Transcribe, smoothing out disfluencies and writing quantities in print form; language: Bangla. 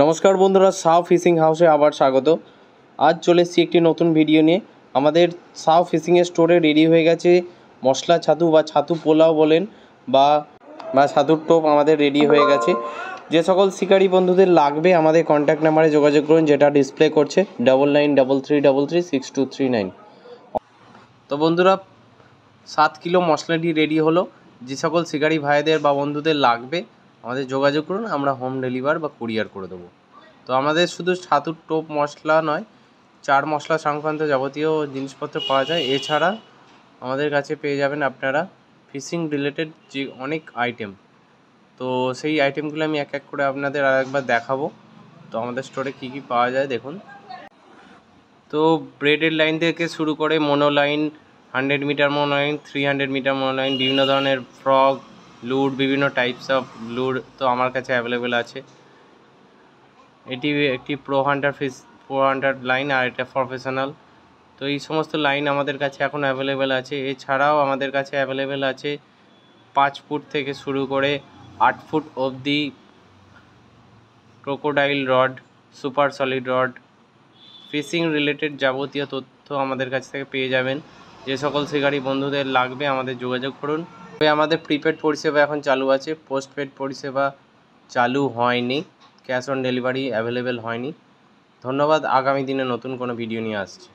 নমস্কার বন্ধুরা, সাউ ফিশিং হাউসে আবার স্বাগত। আজ চলে এসেছি একটি নতুন ভিডিও নিয়ে। আমাদের সাউ ফিশিংয়ের স্টোরে রেডি হয়ে গেছে মশলা ছাতু বা ছাতু পোলাও বলেন বা ছাতুর টোপ আমাদের রেডি হয়ে গেছে। যে সকল শিকারী বন্ধুদের লাগবে আমাদের কন্ট্যাক্ট নাম্বারে যোগাযোগ করুন, যেটা ডিসপ্লে করছে 9933336239। তো বন্ধুরা, 7 কিলো মশলাটি রেডি হলো। যে সকল শিকারী ভাইদের বা বন্ধুদের লাগবে আমাদের যোগাযোগ করুন, আমরা হোম ডেলিভার বা কুরিয়ার করে দেবো। তো আমাদের শুধু ছাতুর টোপ মশলা নয়, চার মশলা সংক্রান্ত যাবতীয় জিনিসপত্র পাওয়া যায়। এছাড়া আমাদের কাছে পেয়ে যাবেন আপনারা ফিশিং রিলেটেড যে অনেক আইটেম। তো সেই আইটেমগুলো আমি এক এক করে আপনাদের আরেকবার দেখাবো। তো আমাদের স্টোরে কী কী পাওয়া যায় দেখুন। তো ব্রেডের লাইন থেকে শুরু করে মোনোলাইন, 100 মিটার মোনোলাইন, 300 মিটার মোনোলাইন, বিভিন্ন ধরনের ফ্রগ, লুড, বিভিন্ন টাইপস অফ লুড তো আমার কাছে অ্যাভেলেবেল আছে। এটি একটি প্রো হান্টার লাইন, আর এটা প্রফেশনাল। তো এই সমস্ত লাইন আমাদের কাছে এখন অ্যাভেলেবেল আছে। এছাড়াও আমাদের কাছে অ্যাভেলেবেল আছে 5 ফুট থেকে শুরু করে 8 ফুট অবধি crocodile rod, super solid rod, fishing related যাবতীয় তথ্য আমাদের কাছ থেকে পেয়ে যাবেন। যে সকল শিকারী বন্ধুদের লাগবে আমাদের যোগাযোগ করুন। তবে আমাদের প্রিপেড পরিষেবা এখন চালু আছে, পোস্টপেড পরিষেবা চালু হয়নি, ক্যাশ অন ডেলিভারি অ্যাভেলেবেল হয়নি। ধন্যবাদ। আগামী দিনে নতুন কোনো ভিডিও নিয়ে আসছি।